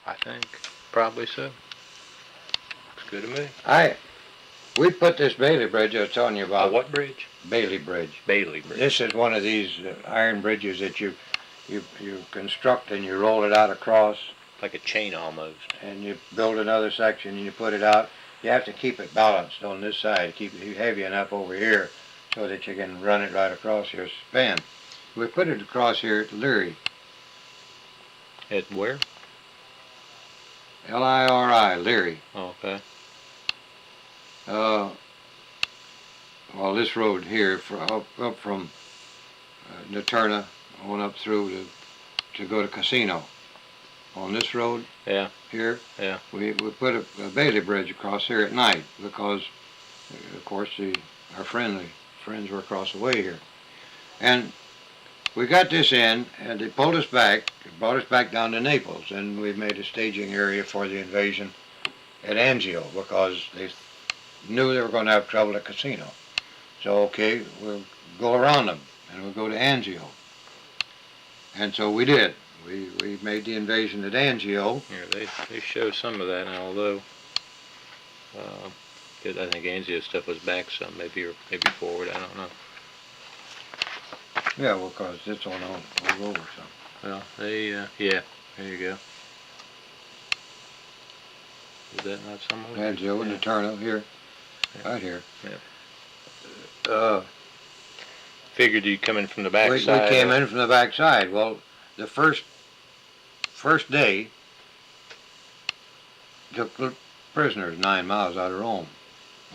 I think probably so. Looks good to me. We put this Bailey Bridge I was telling you about. What bridge? Bailey Bridge. Bailey Bridge. This is one of these iron bridges that you construct and you roll it out across. Like a chain almost. And you build another section and you put it out. You have to keep it balanced on this side, keep it heavy enough over here so that you can run it right across your span. We put it across here at Leary. At where? L-I-R-I, Leary. Oh, okay. Well, this road here, up from Naturna on up through to go to Casino. On this road, yeah, here, yeah, we put a Bailey Bridge across here at night because, of course, our friends were across the way here, and we got this in, and they pulled us back, brought us back down to Naples, and we made a staging area for the invasion at Anzio because they knew they were going to have trouble at Casino. So, okay, we'll go around them, and we'll go to Anzio. And so we did. We made the invasion at Anzio. Yeah, they show some of that, and although I think Anzio stuff was back some, maybe forward, I don't know. Yeah, well, because it's on all over some. Well, yeah, there you go. Is that not somewhere? Anzio and Naturna here, right here. Yeah. Figured you come in from the back side. We came in from the back side. Well, the first day took the prisoners 9 miles out of Rome.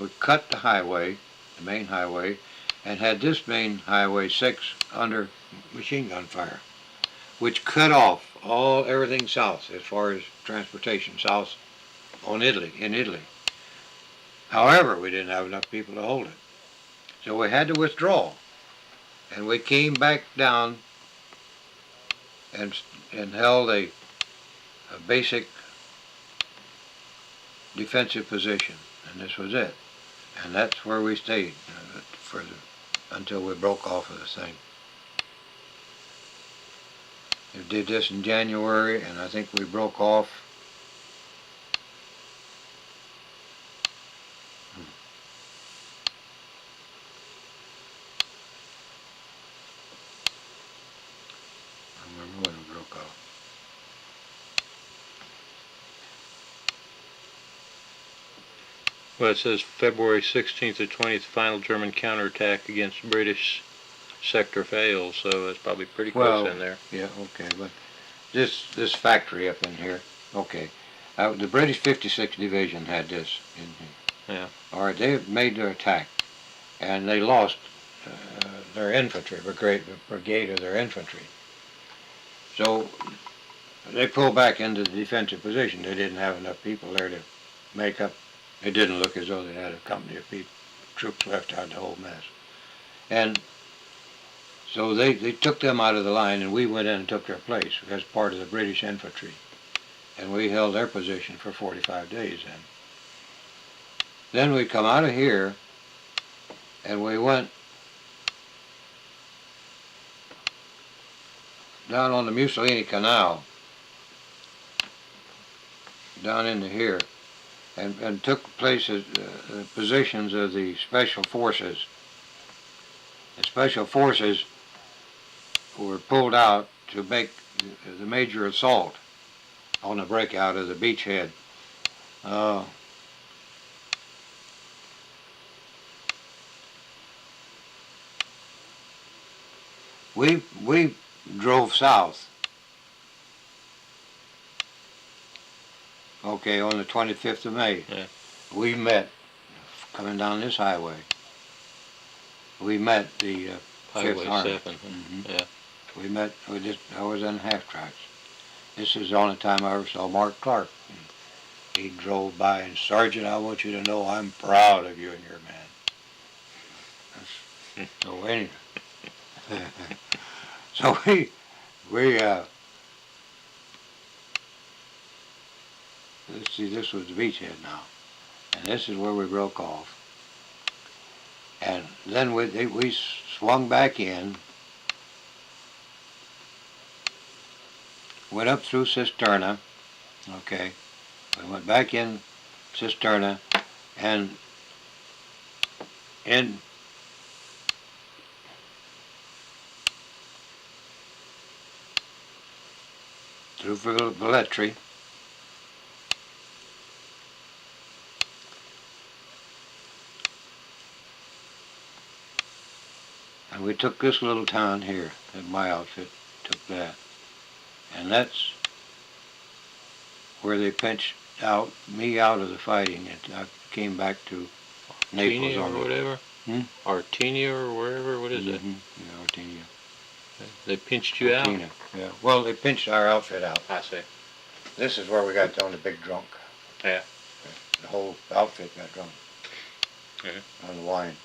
We cut the highway, the main highway, and had this main highway 6 under machine gun fire, which cut off everything south as far as transportation south in Italy. However, we didn't have enough people to hold it, so we had to withdraw, and we came back down and held a basic defensive position, and this was it, and that's where we stayed until we broke off of the thing. We did this in January, and I think we broke off I don't remember when we broke off. Well, it says February 16th to 20th, final German counterattack against British sector fails, so it's probably pretty close in there. Yeah, okay, but this factory up in here, okay, the British 56th Division had this in here. Yeah. All right, they made their attack, and they lost their infantry, brigade of their infantry. So they pulled back into the defensive position. They didn't have enough people there to make up. It didn't look as though they had a company of troops left out of the whole mess. And so they took them out of the line, and we went in and took their place as part of the British infantry. And we held their position for 45 days then. Then we come out of here, and we went down on the Mussolini Canal, down into here, and took places, positions of the special forces. The special forces were pulled out to make the major assault on the breakout of the beachhead. We drove south. Okay, on the 25th of May. Yeah. We met, coming down this highway, we met the Highway 7. Mm-hmm. Yeah. We met, I was in half tracks. This is the only time I ever saw Mark Clark. He drove by, and Sergeant, I want you to know I'm proud of you and your man. So anyway. So we let's see, this was the beachhead now, and this is where we broke off. And then we swung back in, went up through Cisterna, Okay. We went back in Cisterna and in through Velletri. And we took this little town here, and my outfit took that. And that's where they pinched me out of the fighting. And I came back to Naples Artenia on or the... whatever? Hmm? Artenia or wherever? What is it? Yeah, Artenia. They pinched you out? Artenia, yeah. Well, they pinched our outfit out. I see. This is where we got on the big drunk. Yeah. The whole outfit got drunk Mhm. on the wine.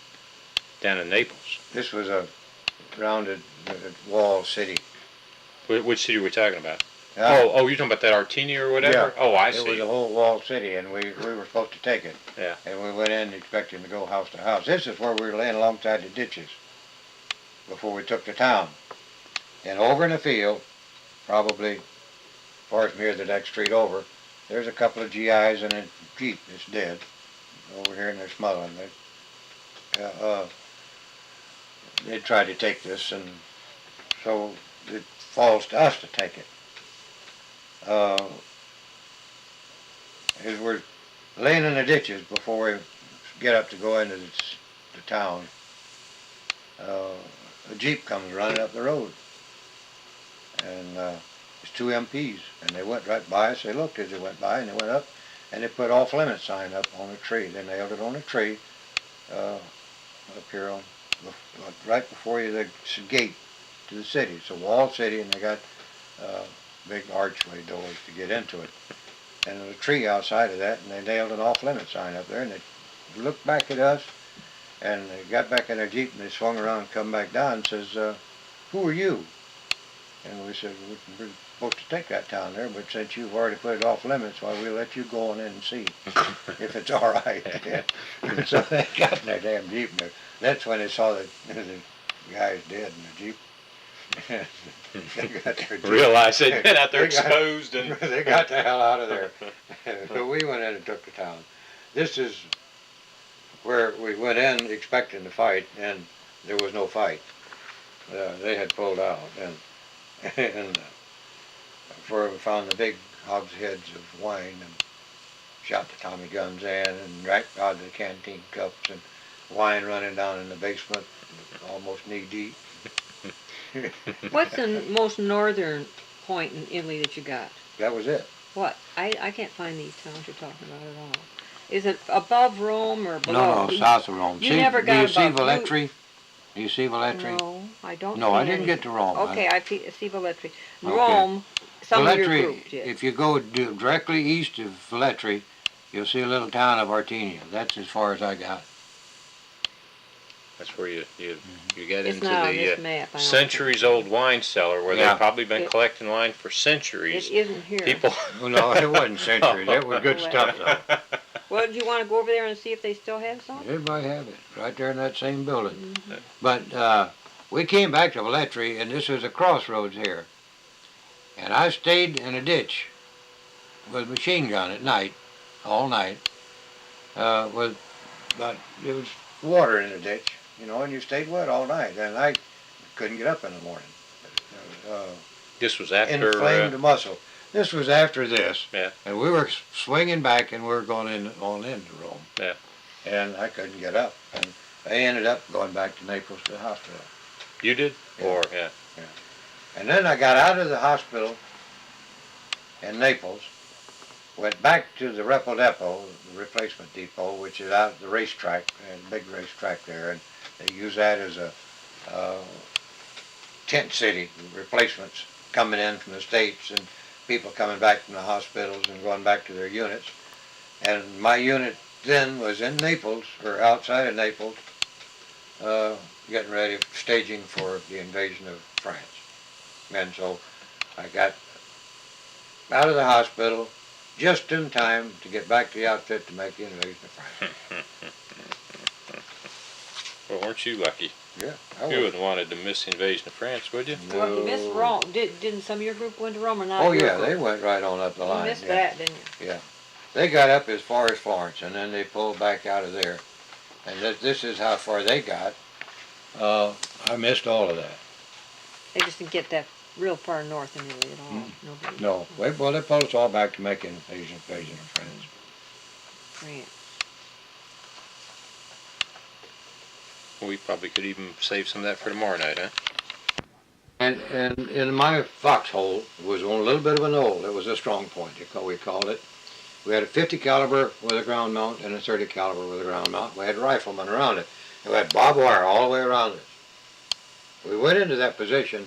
Down in Naples. This was a rounded wall city. Which city are we talking about? Yeah. Oh, you're talking about that Artenia or whatever? Yeah. Oh, I It see. was a whole walled city, and we were supposed to take it. Yeah. And we went in expecting to go house to house. This is where we were laying alongside the ditches before we took the town. And over in the field, probably as far as near the next street over, there's a couple of GIs and a Jeep that's dead over here, and they're smuggling it. They tried to take this, and so it falls to us to take it. As we're laying in the ditches before we get up to go into the town, a Jeep comes running up the road, and it's two MPs, and they went right by us. They looked as they went by, and they went up, and they put off limit sign up on a tree. They nailed it on a tree up here on right before you the gate to the city. It's a walled city, and they got big archway doors to get into it. And there's a tree outside of that, and they nailed an off-limit sign up there, and they looked back at us, and they got back in their Jeep, and they swung around and come back down and says, who are you? And we said, we're supposed to take that town there, but since you've already put it off limits, why, we'll let you go on in and see if it's all right. And so they got in their damn Jeep, and that's when they saw the guys dead in the Jeep. They got their Jeep. Realized they'd been out there exposed and they got the hell out of there. So we went in and took the town. This is where we went in expecting to fight, and there was no fight. They had pulled out, and before we found the big hogsheads of wine, and shot the Tommy guns in, and racked out the canteen cups, and wine running down in the basement, almost knee deep. What's the most northern point in Italy that you got? That was it. What? I can't find these towns you're talking about at all. Is it above Rome or below? No, south of Rome. You never got do you see above Velletri? Do you see Velletri? No, I don't. No, see I didn't any. get to Rome. Okay, I see Velletri. Okay. Rome, some of your Velletri, group did. if you go directly east of Velletri, you'll see a little town of Artenia. That's as far as I got. that's where you get It's into not on this the map. I don't centuries-old wine cellar where Yeah. they've probably been It- collecting wine for think. centuries. It isn't here. People. Well, no, it wasn't centuries. It was good stuff, though. Well, do you want to go over there and see if they still have some? Everybody have it, right there in that same building. Mhm. But we came back to Velletri, and this was a crossroads here. And I stayed in a ditch with a machine gun at night, all night. But there was water in the ditch, you know, and you stayed wet all night. And I couldn't get up in the morning. This was after. Inflamed muscle. This was after this. Yeah. And we were swinging back, and we were going on into Rome. Yeah. And I couldn't get up. And I ended up going back to Naples to the hospital. You did? Yeah. Or yeah. And then I got out of the hospital in Naples, went back to the Repo Depot, the replacement depot, which is out at the racetrack, and a big racetrack there, and they use that as a tent city, replacements coming in from the States and people coming back from the hospitals and going back to their units. And my unit then was in Naples, or outside of Naples, getting ready, staging for the invasion of France. And so I got out of the hospital just in time to get back to the outfit to make the invasion of France. Well, weren't you lucky? Yeah, I You was. wouldn't wanted to miss the invasion of France, would you? Well, you missed No. Rome. Didn't some of your group went to Rome or not? Oh your yeah, group? they went right on up the You line. missed Yeah. that, didn't you? They got up as far as Florence, and then they pulled back out of there. And this is how far they got. I missed all of that. They just didn't get that real far north in Italy at all. Nobody. No, well, they pulled us all back to make invasion of France. France. We probably could even save some of that for tomorrow night, huh? And in my foxhole was on a little bit of a knoll. It was a strong point, we called it. We had a 50 caliber with a ground mount and a 30 caliber with a ground mount. We had riflemen around it. And we had barbed wire all the way around it. We went into that position.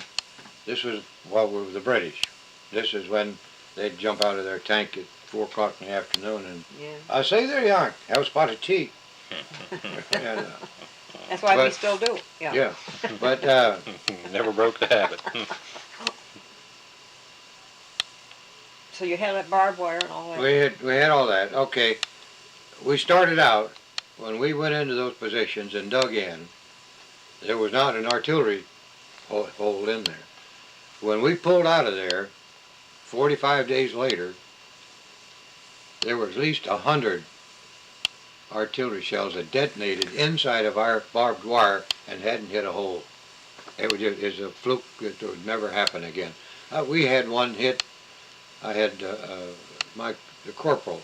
This was while we were the British. This is when they'd jump out of their tank at 4 o'clock in the afternoon and Yeah. I say there you are, have a spot of tea. And, That's why we but- still do. Yeah. yeah, but Never broke the habit. So you had that barbed wire and all that. we had all that. Okay, we started out when we went into those positions and dug in. There was not an artillery hole in there. When we pulled out of there, 45 days later, there were at least 100 artillery shells that detonated inside of our barbed wire and hadn't hit a hole. It was a fluke that would never happen again. We had one hit. I had the corporal.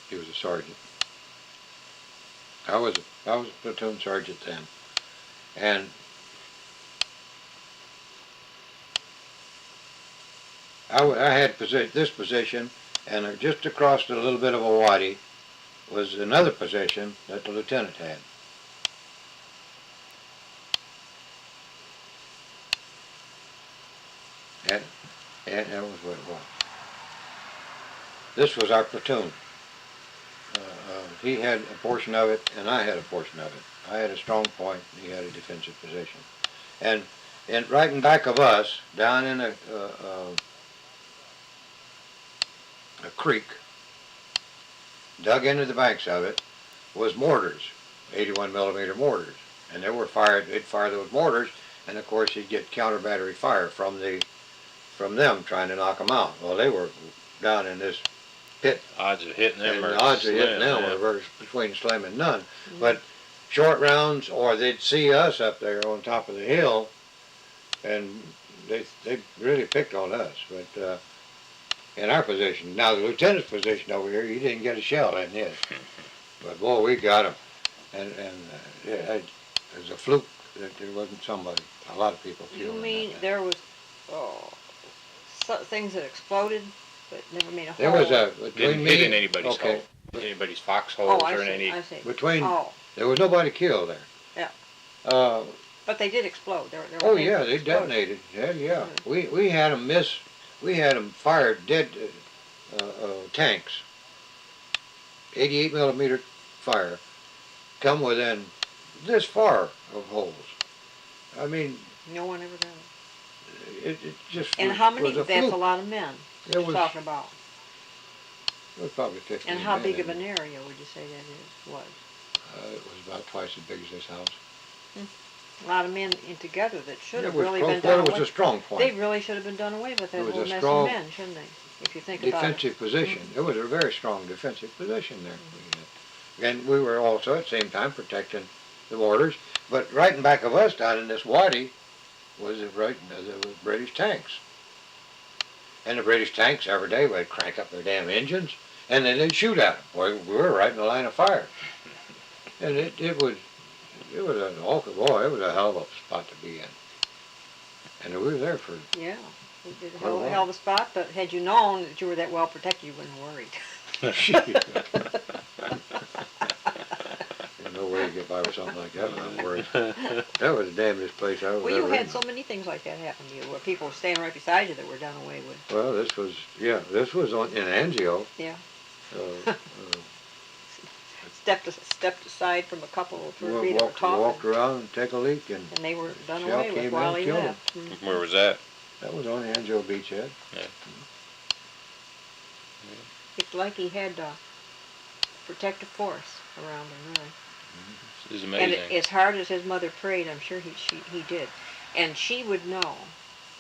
He was a sergeant. I was a platoon sergeant then, and I had this position, and just across a little bit of a wadi was another position that the lieutenant had. And that was what it was. This was our platoon. He had a portion of it, and I had a portion of it. I had a strong point, and he had a defensive position. And right in back of us, down in a creek, dug into the banks of it, was mortars, 81 millimeter mortars. And they were fired, they'd fire those mortars, and of course you'd get counter battery fire from them trying to knock them out. Well, they were down in this pit. Odds of hitting them And are the odds of hitting slim, them yeah. were very between slim and none. But short rounds, or they'd see us up there on top of the hill, and they really picked on us. But in our position, now the lieutenant's position over here, he didn't get a shell in his. But boy, we got him, and it was a fluke that there wasn't somebody. A lot of people killed. You in mean that. there was things that exploded but never made a hole? There was a Didn't between hit me. in anybody's Okay. hole, anybody's foxholes Oh, I or in see. any. I see. Between Oh, there was nobody killed there. Yeah. But they did explode. There were Oh things yeah, that they exploded. detonated. Yeah. We had them we had them fire dead tanks. 88 millimeter fire, come within this far of holes. I mean, No one ever got it. it just And was, how many? was a That's fluke. a lot of men It you're was, talking about. it was probably 15 And how men big in of an it. area would you say that was? It was about twice as big as this house. A lot of men in together that should It have was really close, been but done it was away. a strong point. They really should have been done away with It that was whole a mess strong of men, shouldn't they? If you think about it. defensive position. It was a very strong defensive position there. And we were also at the same time protecting the borders. But right in back of us, down in this wadi, was the British tanks. And the British tanks every day would crank up their damn engines, and then they'd shoot at them. Well, we were right in the line of fire. And it was an awful, boy, it was a hell of a spot to be in. And we were there for Yeah. We did a Quite a while. hell of a spot, but had you known that you were that well protected, you wouldn't have worried. There's no way to get by with something like that without worrying. That was the damnedest place I was Well, you ever had in. so many things like that happen to you, where people were standing right beside you that were done away with. Well, this was in Angio. Yeah. Uh, Stepped aside from a couple of three that were talking, walked around and take a leak, and and they were done Shell away came with while in and he killed left. Where was that? that was on Angio Beachhead. It's like he had protective force around him, really. This is And amazing. as hard as his mother prayed, I'm sure he did. And she would know,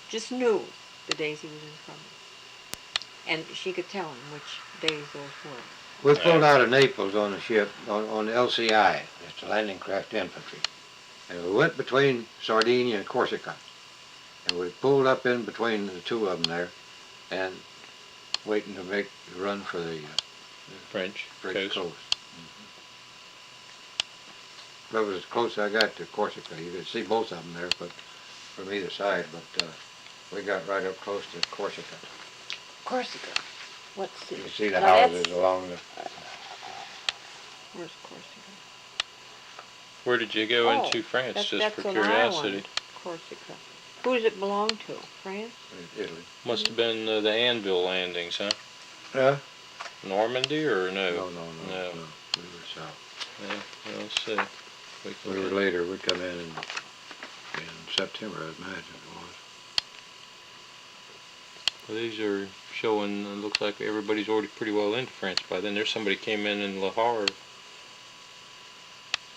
just knew the days he was in trouble. And she could tell him which days those were. We pulled out of Naples on a ship, on the LCI, it's the landing craft infantry. And we went between Sardinia and Corsica. And we pulled up in between the two of them there, and waiting to make the run for the French French coast. coast. That was as close as I got to Corsica. You could see both of them there, but from either side. But we got right up close to Corsica. Corsica. Let's see. You see the Now houses that's- along the. Where's Corsica? Where did you go Oh, into France, just that's for an curiosity? island, Corsica. Who does it belong to? France? Italy. Must have been the Anvil landings, huh? Yeah. Normandy or no? No. No. We were south. Yeah, well, let's see. We were later. We come in September, I imagine it was. Well, these are showing, it looks like everybody's already pretty well into France by then. There's somebody came in Le Havre,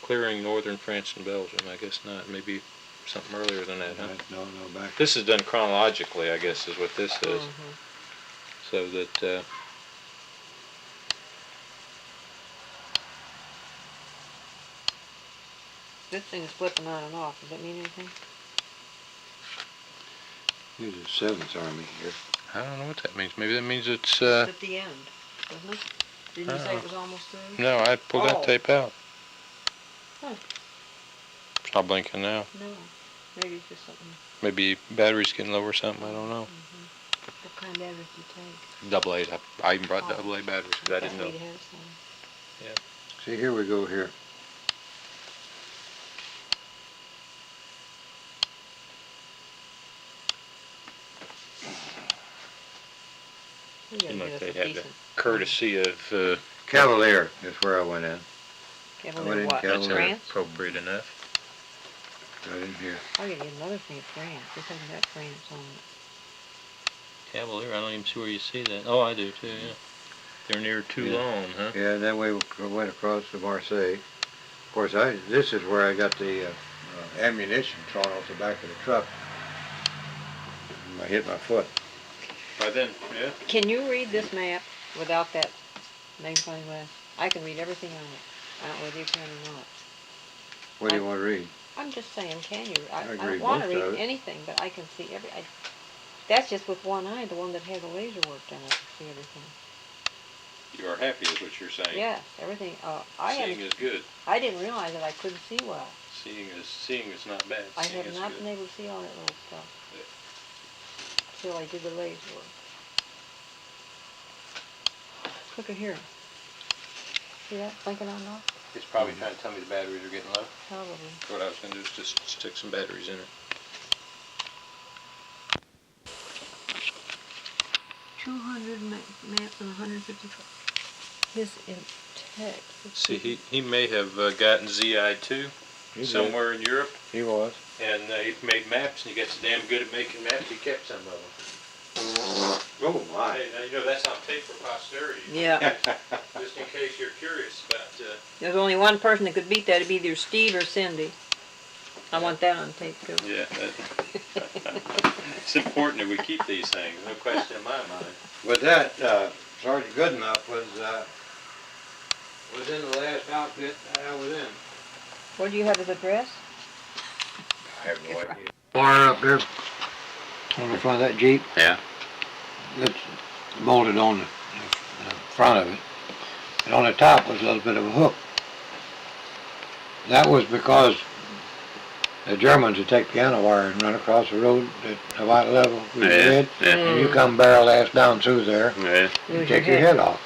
clearing northern France and Belgium. I guess not. Maybe something earlier than that, huh? No, back. This is done chronologically, I guess, is what this is. Mhm. So that, This thing is flipping on and off. Does that mean anything? Here's the 7th Army here. I don't know what that means. Maybe that means it's, It's at the end, doesn't it? Didn't you say Uh-uh. it was almost through? no, I pulled that Oh. tape out. Huh. It's not blinking now. No. Maybe it's just something. Maybe battery's getting low or something. I don't know. What kind of batteries do you take? Double A. I even brought Oh. double A batteries because I didn't know. That way to have some. See, here we go here. We gotta Seemed get like us they a had the decent courtesy of, Cavalier is where I went in. Cavalier in what? Cavalier. France? appropriate enough. Right in here. I gotta get another thing of France. This hasn't got France on it. Cavalier, I don't even see where you see that. Oh, I do too, yeah. They're near Toulon, huh? Yeah, and then we went across to Marseille. Of course, this is where I got the ammunition thrown off the back of the truck. I hit my foot. By then, yeah. Can you read this map without that magnifying glass? I can read everything on it. I don't know whether you can or not. What do you want to read? I'm just saying, can you? I can don't read want to most of read it. anything, but I can see that's just with one eye, the one that has the laser work done. I can see everything. You are happy is what you're saying. Yes, everything. Seeing is good. I didn't realize that I couldn't see well. Seeing is not bad. I Seeing have is not good. been able to see all that little stuff till I did the laser work. Look at here. See that blinking on and off? It's probably trying to tell me the batteries are getting low. Probably. What I was going to do is just stick some batteries in it. 200 maps and 150. This in text. Let's See, he may have gotten ZI2 He did. somewhere in Europe, He was. and he made maps, and he got so damn good at making maps, he kept some of them. Oh my. Hey, now you know that's on tape for posterity. Yeah. Just in case you're curious about. There's only one person that could beat that. It'd be either Steve or Cindy. I want that on tape too. Yeah. It's important that we keep these things. No question in my mind. With that, Sergeant Goodenough was in the last outfit I was in. What do you have as address? I have no idea. Bar up there on the front of that Jeep. Yeah. It's bolted on the front of it. And on the top was a little bit of a hook. That was because the Germans would take piano wire and run across the road at about level with your head. And you come barrel ass down through there, Yeah. you take your head off.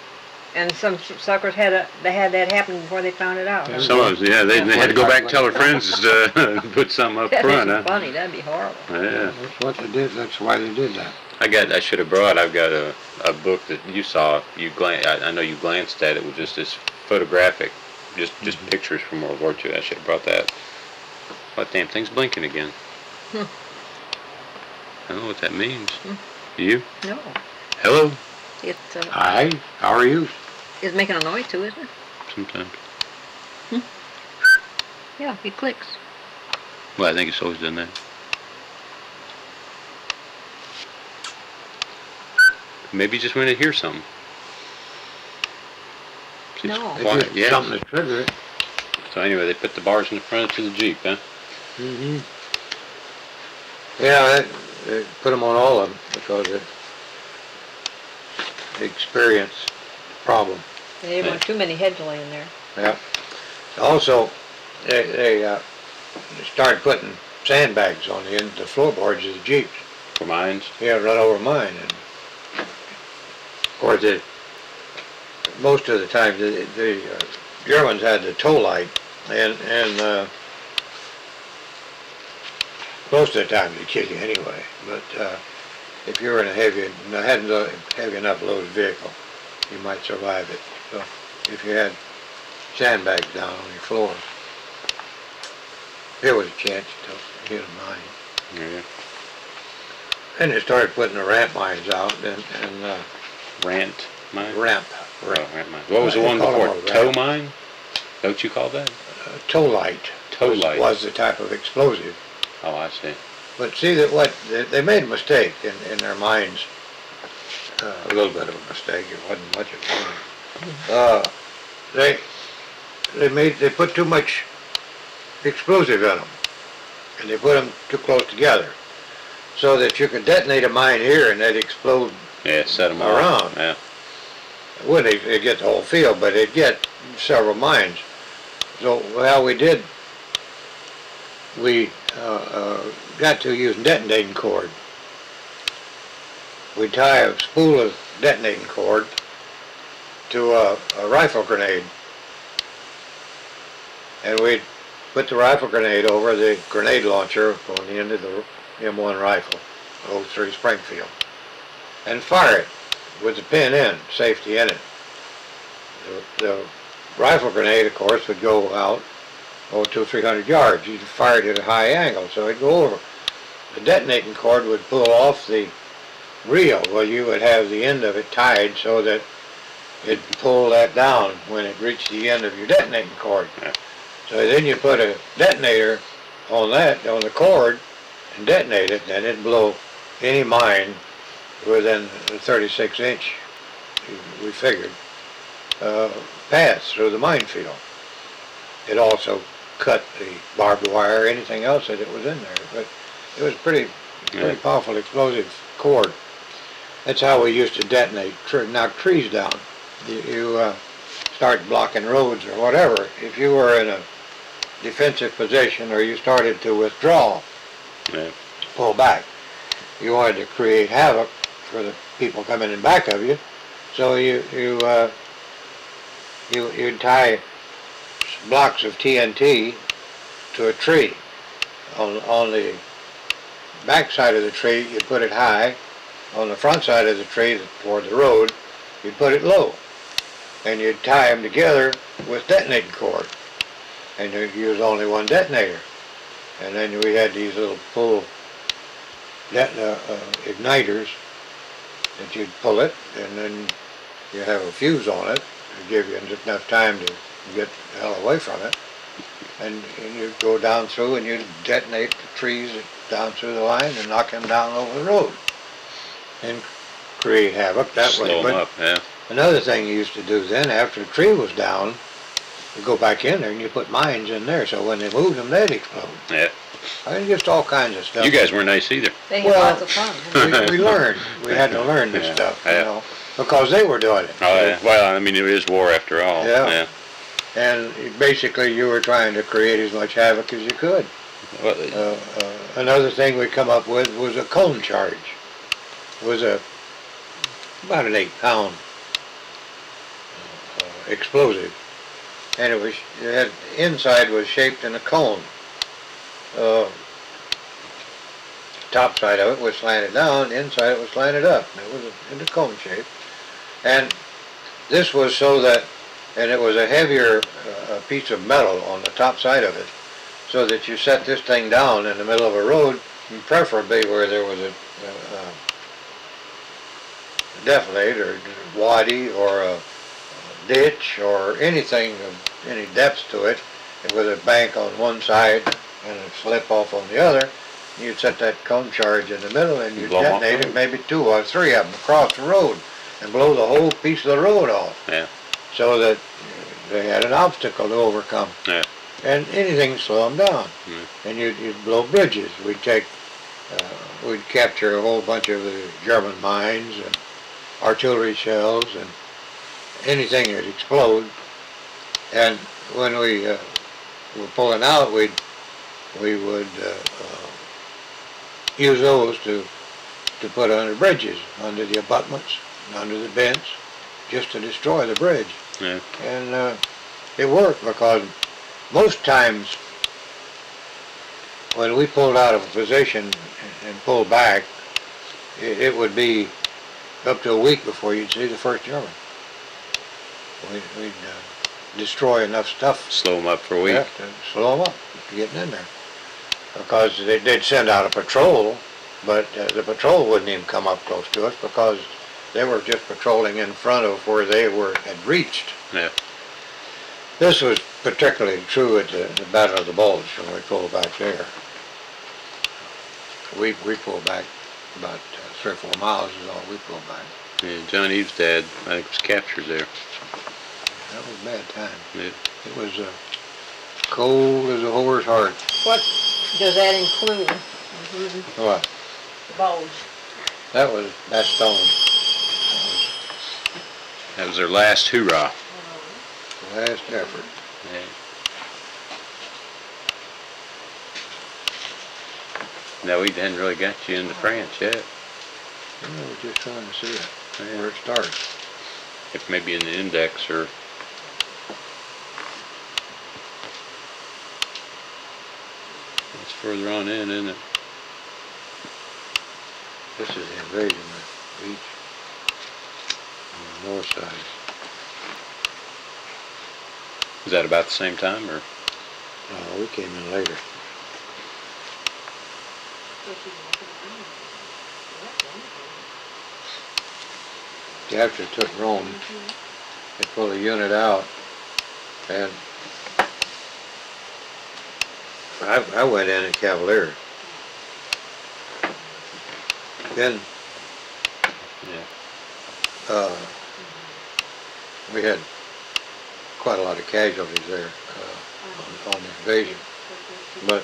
And some suckers had that happen before they found it out. huh? Some of us, yeah, they had to go back and tell their friends to put something up That front, isn't huh? funny. That'd be horrible. Yeah. That's what they did. That's why they did that. I should have brought, I've got a book that you saw, I know you glanced at it, was just this photographic, just pictures from World War II. I should have brought that. What damn thing's blinking again? Hmm. I don't know what that means. You? No. Hello? It Hi, how are you? is making a noise too, isn't it? sometimes. Yeah, it clicks. Well, I think it's always done that. Maybe just when it hears something. It's No. It's quiet, just yeah. something to trigger it. So anyway, they put the bars in the front of the Jeep, huh? Mm-hmm. Yeah, they put them on all of them because they experience problem. They didn't want too many heads laying there. Yeah. Also, they started putting sandbags on the floorboards of the Jeeps. For mines. Yeah, run over mine. And of course, most of the time, the Germans had the tow light, and most of the time they kill you anyway. But if you're in a heavy enough loaded vehicle, you might survive it. So if you had sandbags down on your floor, there was a chance to hit a mine. Yeah. And they started putting the ramp mines out, and Rant mine. ramp. Oh, ramp mine. What was the They one call before? them a Tow ramp. mine? Don't you call that? Tow light. Tow light. Was the type of explosive. Oh, I see. But see that they made a mistake in their minds. A little bit of a mistake. It wasn't much of one. They put too much explosive in them, and they put them too close together, so that you could detonate a mine here and they'd explode Yeah, set them around. Yeah. Wouldn't they get the whole field, but they'd get several mines. So how we did, we got to use detonating cord. We tie a spool of detonating cord to a rifle grenade, and we'd put the rifle grenade over the grenade launcher on the end of the M1 rifle, 03 Springfield, and fire it with the pin in, safety in it. The rifle grenade, of course, would go out 200-300 yards. You'd fire it at a high angle, so it'd go over. The detonating cord would pull off the reel. Well, you would have the end of it tied so that it'd pull that down when it reached the end of your detonating cord. Yeah. So then you put a detonator on the cord, and detonate it, then it'd blow any mine within the 36-inch, we figured, pass through the minefield. It also cut the barbed wire, anything else that it was in there, but it was pretty powerful explosive cord. That's how we used to detonate, knock trees down. You start blocking roads or whatever. If you were in a defensive position or you started to withdraw, pull back, you wanted to create havoc for the people coming in back of you, so you'd tie blocks of TNT to a tree. On the back side of the tree, you put it high. On the front side of the tree, toward the road, you put it low. And you'd tie them together with detonating cord. And you'd use only one detonator. And then we had these little pull igniters that you'd pull it, and then you have a fuse on it to give you just enough time to get the hell away from it. And you'd go down through and you'd detonate the trees down through the line and knock them down over the road and create havoc that way. Slow them up, yeah. Another thing you used to do then, after the tree was down, you go back in there and you put mines in there, so when they moved them, they'd explode. Yeah. I mean, just all kinds of stuff. You guys weren't nice either. They had lots of fun. we learned. We had to learn this stuff, you know, because they were doing it. Oh, yeah. Well, I mean, it is war after all. Yeah. And basically, you were trying to create as much havoc as you could. Well, Another thing we come up with was a cone charge. It was about an 8-pound explosive, and inside was shaped in a cone. Top side of it was slanted down, inside it was slanted up. It was in the cone shape. And this was so that, and it was a heavier piece of metal on the top side of it, so that you set this thing down in the middle of a road, and preferably where there was a defilade or wadi or a ditch or anything of any depth to it, and with a bank on one side and a slip off on the other, you'd set that cone charge in the middle and you'd Blow 'em off detonate the it, maybe 2 or 3 of them across the road and blow the whole piece of the road off. Yeah. So that they had an obstacle to overcome. Yeah. And anything to slow them down. Mm. And you'd blow bridges. We'd capture a whole bunch of the German mines and artillery shells and anything that explode. And when we were pulling out, we would use those to put under bridges, under the abutments, and under the bents, just to destroy the bridge. Yeah. And it worked, because most times when we pulled out of a position and pulled back, it would be up to a week before you'd see the first German. We'd destroy enough stuff Slow them up for a week. to slow them up from getting in there. Because they'd send out a patrol, but the patrol wouldn't even come up close to us, because they were just patrolling in front of where they had reached. Yeah. This was particularly true at the Battle of the Bulge, when we pulled back there. We pulled back about 3 or 4 miles is all we pulled back. Yeah. John Eve's dad, I think, was captured there. That was a bad time. Yeah. It was cold as a whore's heart. What does that include? What? The bulge. That's Stone. That was their last hoorah. Last effort. Yeah. No, we hadn't really got you into France yet. We're just trying to see it, Yeah. where it starts. If maybe in the index or. It's further on in, isn't it? This is the invasion of the beach on the north side. Was that about the same time, or? No, we came in later. After it took Rome, they pulled a unit out, and I went in at Cavalier. Then Yeah. We had quite a lot of casualties there on the invasion, but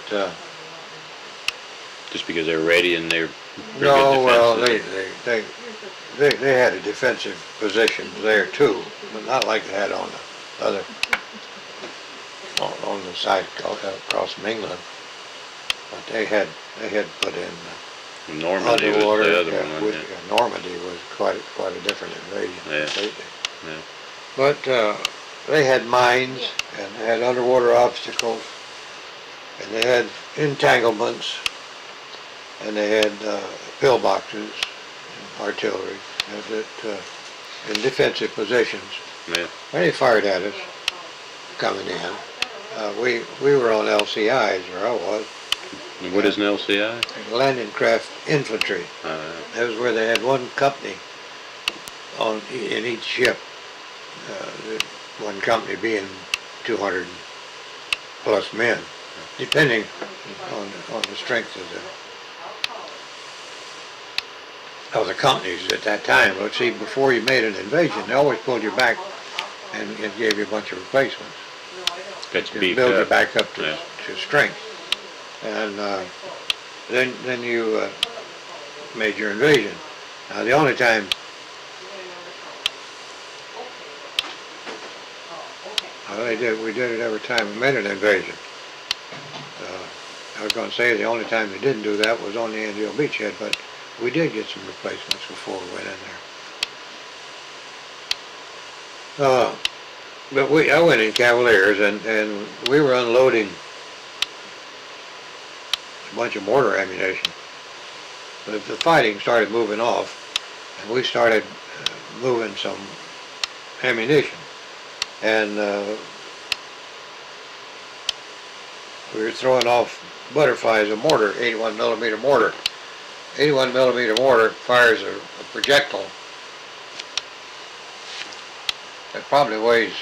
Just because they were ready and they were pretty no, good well, defenses. they had a defensive position there too, but not like they had on the other on the side across from England. But they had put in Normandy was underwater. the other Yeah, one. Normandy was quite a different invasion. Yeah. Completely. Yeah. But they had mines, and they had underwater obstacles, and they had entanglements, and they had pillboxes, and artillery, in defensive positions. Yeah. And they fired at us coming in. We were on LCIs, where I was, And what is an LCI? landing craft infantry. That was where they had one company in each ship. One company being 200 plus men, depending on the strength of the companies at that time. But see, before you made an invasion, they always pulled you back and gave you a bunch of replacements. Got you To beefed build you up. back up to, Yeah. to strength. And then you made your invasion. Now the only time we did it every time we made an invasion. I was going to say the only time we didn't do that was on the Anvil beachhead, but we did get some replacements before we went in there. But I went in Cavaliers, and we were unloading a bunch of mortar ammunition. But the fighting started moving off, and we started moving some ammunition. And we were throwing off butterflies of mortar, 81 millimeter mortar. 81 millimeter mortar fires a projectile It probably weighs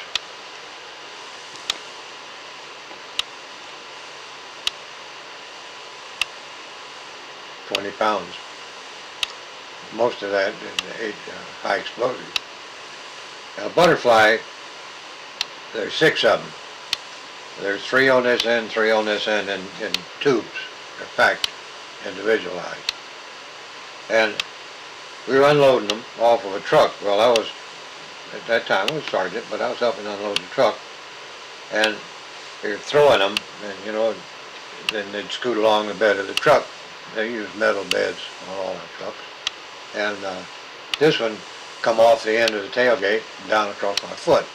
20 pounds. Most of that is high explosive. Now, butterfly, there's 6 of them. There's 3 on this end, 3 on this end, in tubes. They're packed, individualized. And we were unloading them off of a truck. Well, I was, at that time, I was sergeant, but I was helping unload the truck. And we were throwing them, and you know, then they'd scoot along the bed of the truck. They use metal beds on all our trucks. And this one come off the end of the tailgate down across my foot.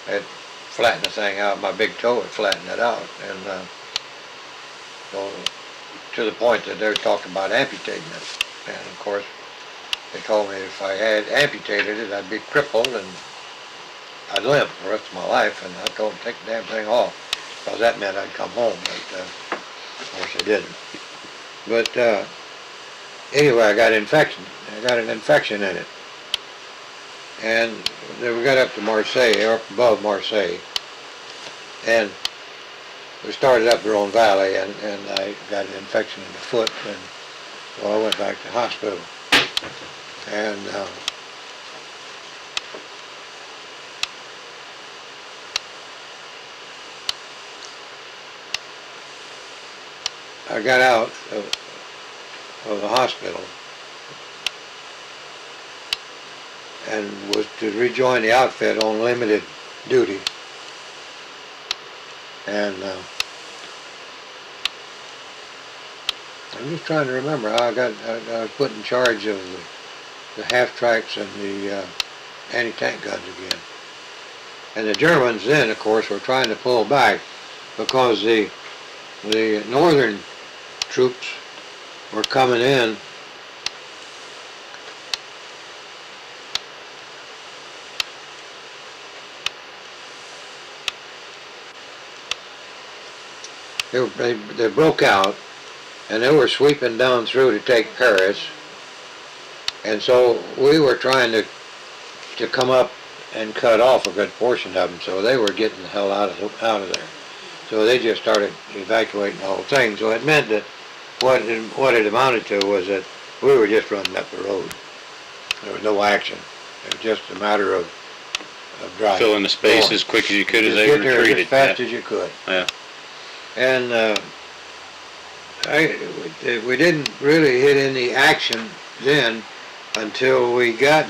It flattened the thing out. My big toe had flattened it out. And so to the point that they were talking about amputating it. And of course, they told me if I had amputated it, I'd be crippled and I'd limp the rest of my life. And I told them, take the damn thing off, because that meant I'd come home. But of course, I didn't. But anyway, I got infection. I got an infection in it. And then we got up to Marseille, or up above Marseille. And we started up the Rhone Valley, and I got an infection in the foot, and so I went back to the hospital. And I got out of the hospital and was to rejoin the outfit on limited duty. And I'm just trying to remember how I was put in charge of the half-tracks and the anti-tank guns again. And the Germans then, of course, were trying to pull back because the northern troops were coming in they broke out, and they were sweeping down through to take Paris. And so we were trying to come up and cut off a good portion of them, so they were getting the hell out of there. So they just started evacuating the whole thing. So it meant that what it amounted to was that we were just running up the road. There was no action. It was just a matter of driving. Fill in the space going as quick as you could as Just they get there retreated. as fast Yeah. as you could. Yeah. And we didn't really hit any action then until we got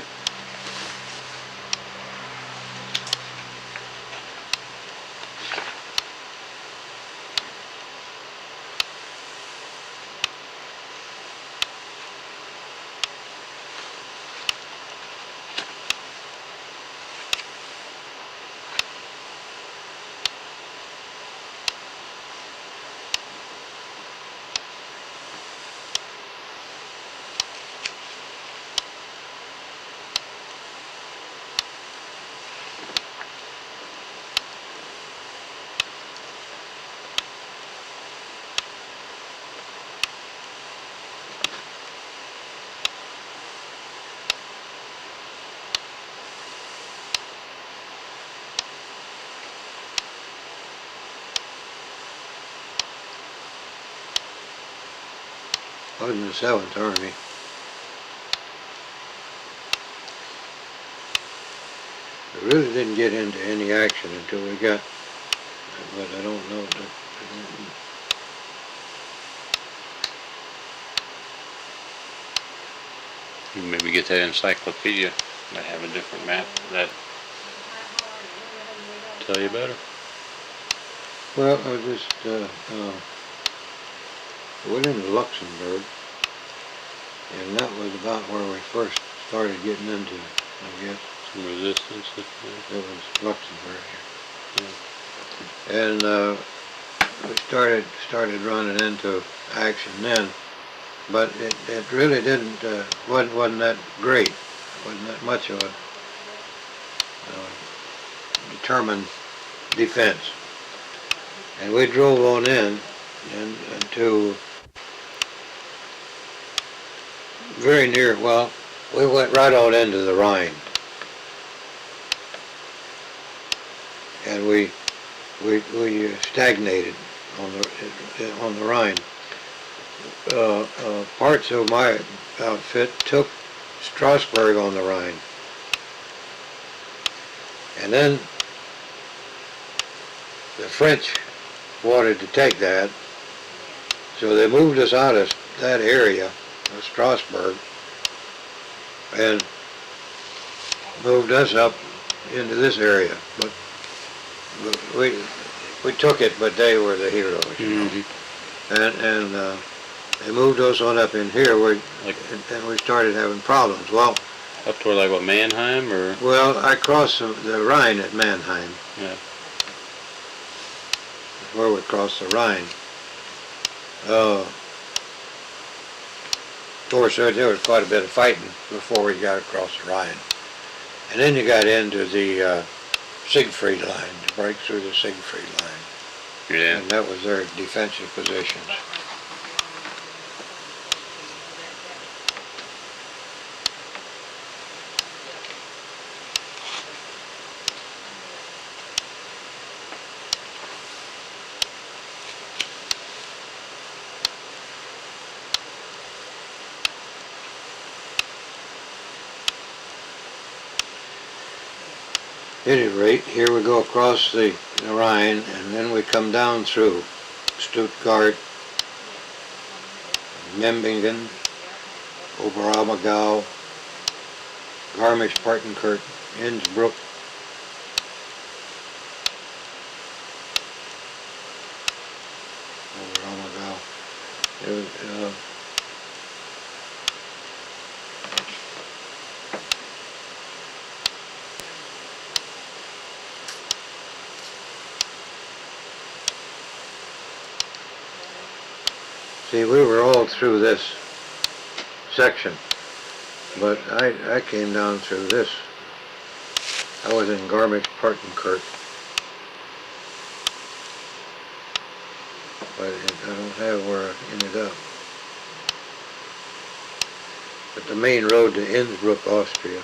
I was in the 7th Army. We really didn't get into any action until we got, but I don't know. You maybe get that encyclopedia. Might have a different map that tell you better. Well, I just went into Luxembourg, and that was about where we first started getting into it, I guess. Some resistance. It was Luxembourg here. And we started running into action then, but it really didn't, wasn't that great. Wasn't that much of a determined defense. And we drove on in and to very near, well, we went right on into the Rhine. and we stagnated on the Rhine. Parts of my outfit took Strasbourg on the Rhine, and then the French wanted to take that, so they moved us out of that area of Strasbourg and moved us up into this area. But we took it, but they were the heroes, you know. And they moved us on up in here, and we started having problems. Well, Up toward like what, Mannheim or? well, I crossed the Rhine at Mannheim. Yeah. Where we crossed the Rhine. Of course, there was quite a bit of fighting before we got across the Rhine. And then you got into the Siegfried line, to break through the Siegfried line. Yeah. And that was their defensive positions. At any rate, here we go across the Rhine, and then we come down through Stuttgart, Memmingen, Oberammergau, Garmisch-Partenkirchen, Innsbruck, Oberammergau. See, we were all through this section, but I came down through this. I was in Garmisch-Partenkirchen, but I don't have where I ended up. But the main road to Innsbruck, Austria.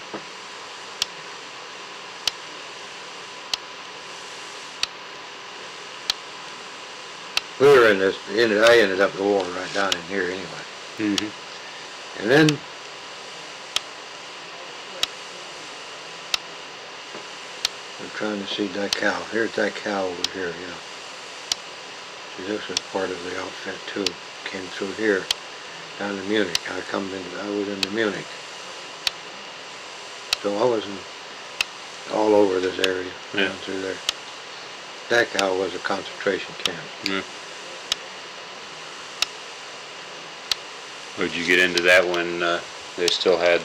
We were in this, I ended up the war right down in here anyway. Mm-hmm. And then we're trying to see Dachau. Here's Dachau over here, yeah. See, this was part of the outfit too. Came through here, down to Munich. I was into Munich. So I wasn't all over this area, Yeah. down through there. Dachau was a concentration camp. Yeah. Would you get into that when they still had?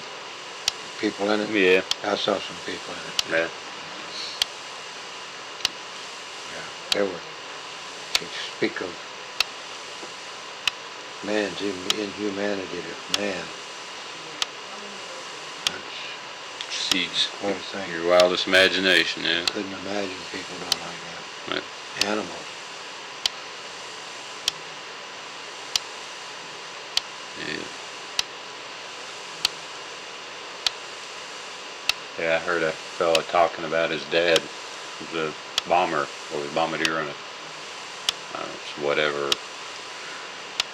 People in it? Yeah. I saw some people in it. Yeah. Yeah, they were. You speak of man's inhumanity to man. That's Jeez. quite a thing. Your wildest imagination, yeah. Couldn't imagine people done like that. Right. Animals. Yeah. Yeah, I heard a fella talking about his dad was a bomber, or was a bombardier on whatever,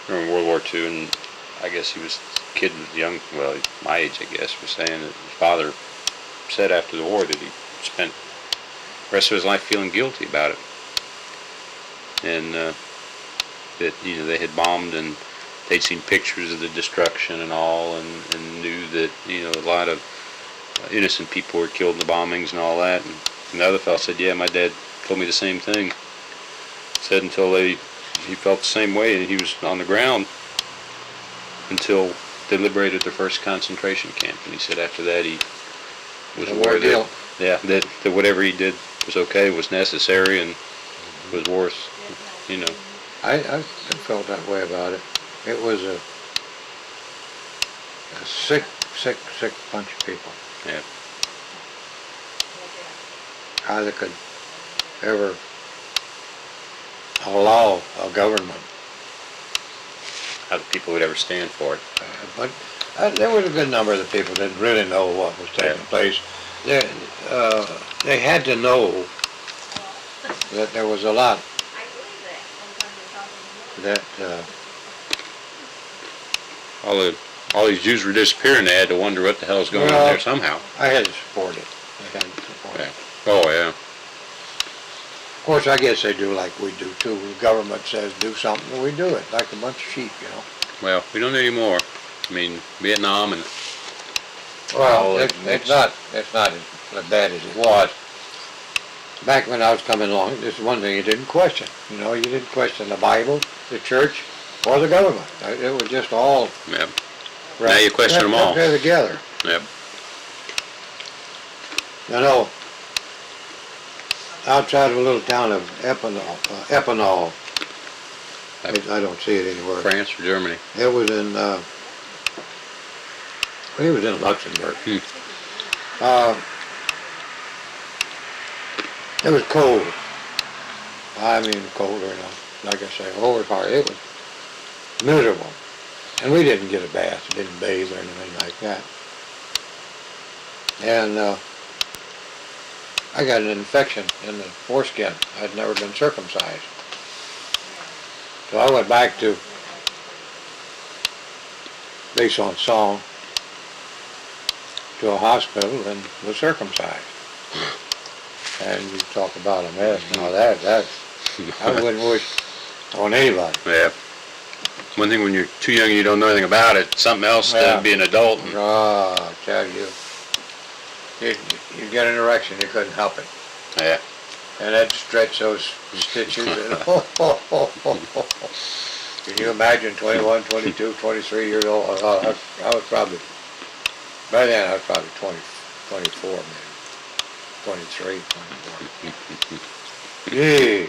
during World War II, and I guess he was, kid was young, well, my age I guess, was saying that his father said after the war that he spent the rest of his life feeling guilty about it. And that, you know, they had bombed and they'd seen pictures of the destruction and all, and knew that, you know, a lot of innocent people were killed in the bombings and all that. And the other fellow said, yeah, my dad told me the same thing. Said until he felt the same way, and he was on the ground until they liberated their first concentration camp. And he said after that he was aware that, yeah, that whatever he did was okay, was necessary, and was worth, you know. I felt that way about it. It was a sick bunch of people. Yeah. How they could ever allow a government. How the people would ever stand for it. But there was a good number of the people that didn't really know what was taking place. They had to know that there was a lot that All these Jews were disappearing. They had to wonder what the hell's going on Well, there somehow. I had to support it. I had to support it. Oh yeah. Of course, I guess they do like we do too. The government says do something, and we do it, like a bunch of sheep, you know. Well, we don't need any more. I mean, Vietnam and Well, Oh, it's not as bad as it was. Back when I was coming along, this is one thing you didn't question. You know, you didn't question the Bible, the church, or the government. It was just all. Yep. Now you question them all. They're together. Yep. You know, outside of a little town of Epinal, I don't see it anywhere. France or Germany. It was in, it was in Luxembourg. It was cold. I mean, colder, you know, like I say, overpowered. It was miserable. And we didn't get a bath, didn't bathe or anything like that. And I got an infection in the foreskin. I'd never been circumcised. So I went back to Besançon to a hospital and was circumcised. And you talk about a mess. Now that's I wouldn't wish on anybody. Yeah. One thing when you're too young and you don't know anything about it, something else Yeah. to be an adult. And, I tell you, you get an erection, you couldn't help it. yeah. And that'd stretch those stitches. And, can you imagine 21, 22, 23 years old? I was probably, by then I was probably 20, 24 maybe. 23, 24. Gee.